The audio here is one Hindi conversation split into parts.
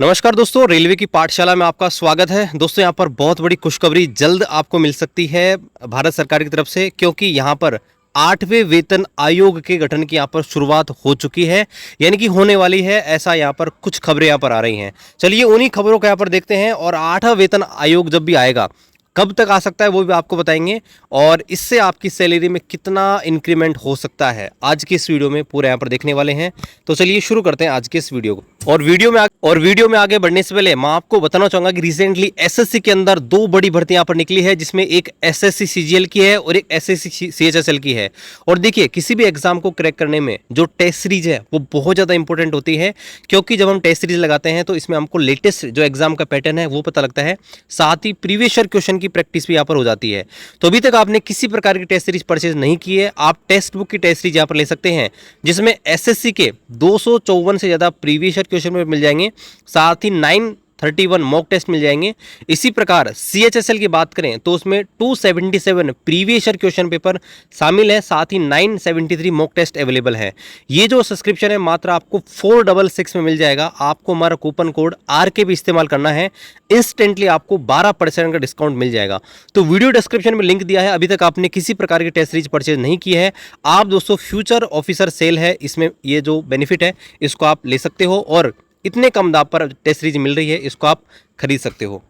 नमस्कार दोस्तों, रेलवे की पाठशाला में आपका स्वागत है। दोस्तों यहाँ पर बहुत बड़ी खुशखबरी जल्द आपको मिल सकती है भारत सरकार की तरफ से, क्योंकि यहाँ पर 8वें वेतन आयोग के गठन की यहाँ पर शुरुआत हो चुकी है, यानी कि होने वाली है। ऐसा यहाँ पर कुछ खबरें यहाँ पर आ रही हैं। चलिए उन्हीं खबरों को यहाँ पर देखते हैं। और 8वां वेतन आयोग जब भी आएगा, कब तक आ सकता है वो भी आपको बताएंगे, और इससे आपकी सैलरी में कितना इंक्रीमेंट हो सकता है आज की इस वीडियो में पूरे यहाँ पर देखने वाले हैं। तो चलिए शुरू करते हैं आज के इस वीडियो को। और वीडियो में आगे बढ़ने से पहले मैं आपको बताना चाहूंगा कि रिसेंटली एसएससी के अंदर दो बड़ी भर्ती यहाँ पर निकली है, जिसमें एक एसएससी सीजीएल की है और एक एसएससी सीएचएसएल की है। और देखिए, किसी भी एग्जाम को क्रैक करने में जो टेस्ट सीरीज है वो बहुत ज़्यादा इंपॉर्टेंट होती है, क्योंकि जब हम टेस्ट सीरीज लगाते हैं तो इसमें हमको लेटेस्ट जो एग्जाम का पैटर्न है वो पता लगता है, साथ ही प्रीवियस ईयर क्वेश्चन की प्रैक्टिस भी यहाँ पर हो जाती है। तो अभी तक आपने किसी प्रकार की टेस्ट सीरीज परचेज नहीं की है, आप टेक्स्ट बुक की टेस्ट सीरीज यहाँ पर ले सकते हैं, जिसमें एसएससी के 254 से ज़्यादा प्रीवियस ईयर क्वेश्चन में मिल जाएंगे, साथ ही 931 मॉक टेस्ट मिल जाएंगे। इसी प्रकार सीएचएसएल की बात करें तो उसमें 277 प्रीवियस ईयर क्वेश्चन पेपर शामिल है, साथ ही 973 मॉक टेस्ट अवेलेबल है। ये जो सब्सक्रिप्शन है मात्र आपको 466 में मिल जाएगा। आपको हमारा कूपन कोड RK भी इस्तेमाल करना है, इंस्टेंटली आपको 12% का डिस्काउंट मिल जाएगा। तो वीडियो डिस्क्रिप्शन में लिंक दिया है। अभी तक आपने किसी प्रकार की टेस्ट सीरीज परचेज नहीं की है, आप दोस्तों फ्यूचर ऑफिसर सेल है, इसमें ये जो बेनिफिट है इसको आप ले सकते हो, और इतने कम दाम पर टेस्ट सीरीज मिल रही है, इसको आप खरीद सकते हो।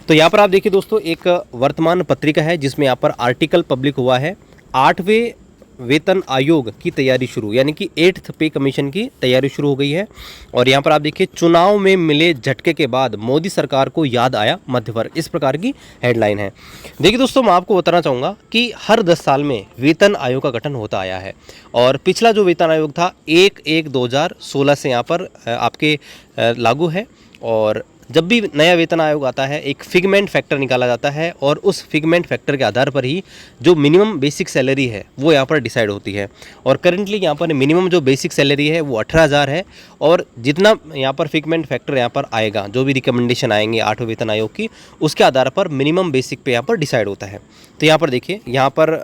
तो यहाँ पर आप देखिए दोस्तों, एक वर्तमान पत्रिका है जिसमें यहाँ पर आर्टिकल पब्लिक हुआ है। 8वें वेतन आयोग की तैयारी शुरू, यानी कि 8th पे कमीशन की तैयारी शुरू हो गई है। और यहाँ पर आप देखिए, चुनाव में मिले झटके के बाद मोदी सरकार को याद आया मध्यवर्ग, इस प्रकार की हेडलाइन है। देखिए दोस्तों, मैं आपको बताना चाहूँगा कि हर 10 साल में वेतन आयोग का गठन होता आया है, और पिछला जो वेतन आयोग था 1/1/2016 से यहाँ पर आपके लागू है। और जब भी नया वेतन आयोग आता है, एक फिगमेंट फैक्टर निकाला जाता है, और उस फिगमेंट फैक्टर के आधार पर ही जो मिनिमम बेसिक सैलरी है वो यहाँ पर डिसाइड होती है। और करंटली यहाँ पर मिनिमम जो बेसिक सैलरी है वो 18,000 है, और जितना यहाँ पर फिगमेंट फैक्टर यहाँ पर आएगा, जो भी रिकमेंडेशन आएंगे 8वें वेतन आयोग की, उसके आधार पर मिनिमम बेसिक पे यहाँ पर डिसाइड होता है। तो यहाँ पर देखिए, यहाँ पर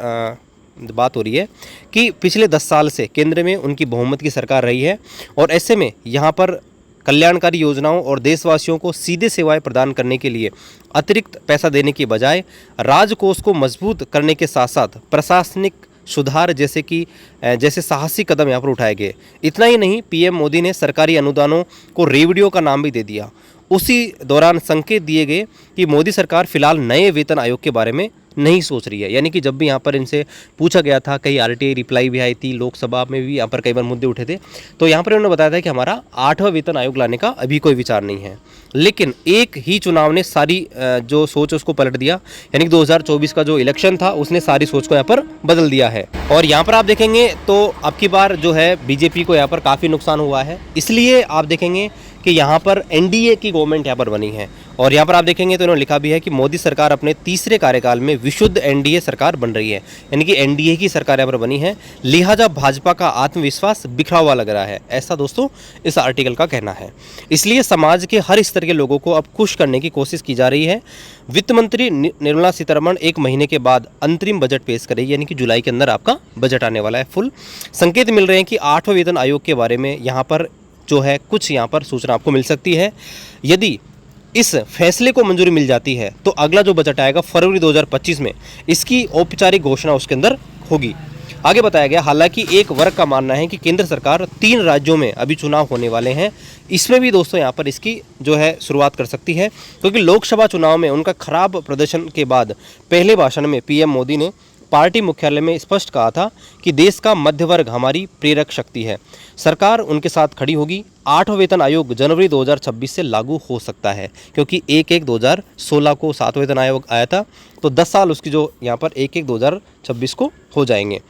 बात हो रही है कि पिछले 10 साल से केंद्र में उनकी बहुमत की सरकार रही है, और ऐसे में यहाँ पर कल्याणकारी योजनाओं और देशवासियों को सीधे सेवाएं प्रदान करने के लिए अतिरिक्त पैसा देने की बजाय राजकोष को मजबूत करने के साथ साथ प्रशासनिक सुधार जैसे साहसी कदम यहाँ पर उठाए गए। इतना ही नहीं, पीएम मोदी ने सरकारी अनुदानों को रेवड़ियों का नाम भी दे दिया। उसी दौरान संकेत दिए गए कि मोदी सरकार फिलहाल नए वेतन आयोग के बारे में नहीं सोच रही है। यानी कि जब भी यहाँ पर इनसे पूछा गया था, कई RTI रिप्लाई भी आई थी, लोकसभा में भी यहाँ पर कई बार मुद्दे उठे थे, तो यहाँ पर उन्होंने बताया था कि हमारा 8वां वेतन आयोग लाने का अभी कोई विचार नहीं है। लेकिन एक ही चुनाव ने सारी जो सोच उसको पलट दिया, यानी कि 2024 का जो इलेक्शन था उसने सारी सोच को यहाँ पर बदल दिया है। और यहाँ पर आप देखेंगे तो अब की बार जो है बीजेपी को यहाँ पर काफ़ी नुकसान हुआ है, इसलिए आप देखेंगे कि यहाँ पर NDA की गवर्नमेंट यहाँ पर बनी है। और यहाँ पर आप देखेंगे तो इन्होंने लिखा भी है कि मोदी सरकार अपने तीसरे कार्यकाल में विशुद्ध NDA सरकार बन रही है, यानी कि NDA की सरकार यहाँ पर बनी है, लिहाजा भाजपा का आत्मविश्वास बिखरा हुआ लग रहा है, ऐसा दोस्तों इस आर्टिकल का कहना है। इसलिए समाज के हर स्तर के लोगों को अब खुश करने की कोशिश की जा रही है। वित्त मंत्री निर्मला सीतारमण 1 महीने के बाद अंतरिम बजट पेश करेगी, यानी कि जुलाई के अंदर आपका बजट आने वाला है फुल। संकेत मिल रहे हैं कि 8वें वेतन आयोग के बारे में यहाँ पर जो है कुछ यहाँ पर सूचना आपको मिल सकती है। यदि इस फैसले को मंजूरी मिल जाती है तो अगला जो बजट आएगा फरवरी 2025 में, इसकी औपचारिक घोषणा उसके अंदर होगी। आगे बताया गया, हालांकि एक वर्ग का मानना है कि केंद्र सरकार 3 राज्यों में अभी चुनाव होने वाले हैं, इसमें भी दोस्तों यहाँ पर इसकी जो है शुरुआत कर सकती है, क्योंकि लोकसभा चुनाव में उनका खराब प्रदर्शन के बाद पहले भाषण में पीएम मोदी ने पार्टी मुख्यालय में स्पष्ट कहा था कि देश का मध्य वर्ग हमारी प्रेरक शक्ति है, सरकार उनके साथ खड़ी होगी। 8वां वेतन आयोग जनवरी 2026 से लागू हो सकता है, क्योंकि 1/1/2016 को 7वां वेतन आयोग आया था, तो 10 साल उसकी जो यहाँ पर 1/1/2026 को हो जाएंगे।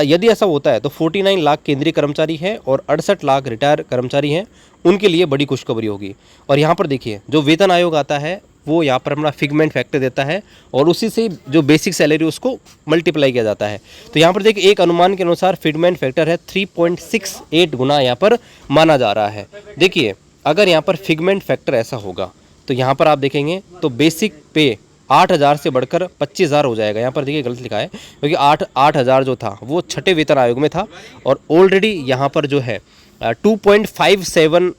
यदि ऐसा होता है तो 49 लाख केंद्रीय कर्मचारी हैं और 68 लाख रिटायर कर्मचारी हैं, उनके लिए बड़ी खुशखबरी होगी। और यहाँ पर देखिए, जो वेतन आयोग आता है वो यहाँ पर अपना फिगमेंट फैक्टर देता है, और उसी से जो बेसिक सैलरी उसको मल्टीप्लाई किया जाता है। तो यहाँ पर देखिए, एक अनुमान के अनुसार फिगमेंट फैक्टर है 3.68 गुना यहाँ पर माना जा रहा है। देखिए, अगर यहाँ पर फिगमेंट फैक्टर ऐसा होगा तो यहाँ पर आप देखेंगे तो बेसिक पे 8,000 से बढ़कर 25,000 हो जाएगा। यहाँ पर देखिए गलत लिखा है, क्योंकि 8,000 जो था वो 6ठे वेतन आयोग में था, और ऑलरेडी यहाँ पर जो है 2.57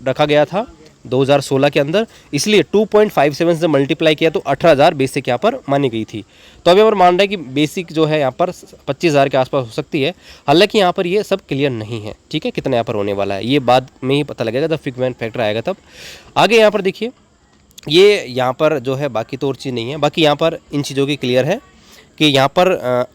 रखा गया था 2016 के अंदर, इसलिए 2.57 से मल्टीप्लाई किया तो 18,000 बेसिक यहाँ पर मानी गई थी। तो अभी हमारा मान रहा है कि बेसिक जो है यहाँ पर 25,000 के आसपास हो सकती है। हालांकि यहाँ पर ये सब क्लियर नहीं है, ठीक है, कितना यहाँ पर होने वाला है ये बाद में ही पता लगेगा, जब फिगमेंट फैक्टर आएगा तब। आगे यहाँ पर देखिए, ये यहाँ पर जो है बाकी तो और चीज़ नहीं है, बाकी यहाँ पर इन चीज़ों की क्लियर है कि यहाँ पर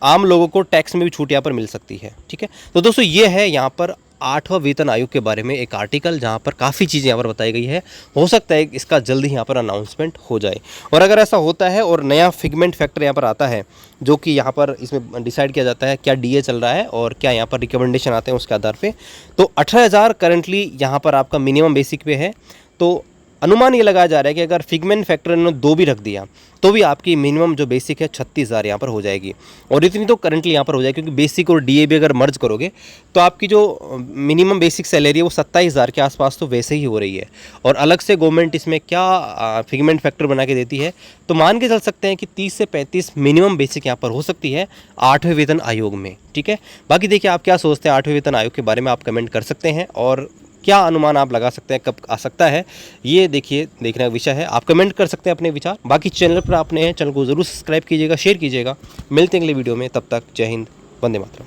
आम लोगों को टैक्स में भी छूट यहाँ पर मिल सकती है, ठीक है। तो दोस्तों ये है यहाँ पर 8वां वेतन आयोग के बारे में एक आर्टिकल, जहाँ पर काफ़ी चीज़ें यहाँ पर बताई गई है। हो सकता है इसका जल्दी यहाँ पर अनाउंसमेंट हो जाए, और अगर ऐसा होता है और नया फिगमेंट फैक्टर यहाँ पर आता है, जो कि यहाँ पर इसमें डिसाइड किया जाता है क्या डीए चल रहा है और क्या यहाँ पर रिकमेंडेशन आते हैं उसके आधार पे, तो 18,000 करंटली यहाँ पर आपका मिनिमम बेसिक पे है। तो अनुमान ये लगाया जा रहा है कि अगर फिगमेंट फैक्टर ने 2 भी रख दिया तो भी आपकी मिनिमम जो बेसिक है 36,000 यहाँ पर हो जाएगी, और इतनी तो करंटली यहाँ पर हो जाएगी, क्योंकि बेसिक और डीए भी अगर मर्ज करोगे तो आपकी जो मिनिमम बेसिक सैलरी है वो 27,000 के आसपास तो वैसे ही हो रही है। और अलग से गवर्नमेंट इसमें क्या फिगमेंट फैक्टर बना के देती है, तो मान के चल सकते हैं कि 30 से 35 मिनिमम बेसिक यहाँ पर हो सकती है 8वें वेतन आयोग में, ठीक है। बाकी देखिए आप क्या सोचते हैं 8वें वेतन आयोग के बारे में, आप कमेंट कर सकते हैं, और क्या अनुमान आप लगा सकते हैं कब आ सकता है, ये देखिए देखने का विषय है। आप कमेंट कर सकते हैं अपने विचार। बाकी चैनल पर आपने चैनल को जरूर सब्सक्राइब कीजिएगा, शेयर कीजिएगा। मिलते हैं अगले वीडियो में, तब तक जय हिंद, वंदे मातरम।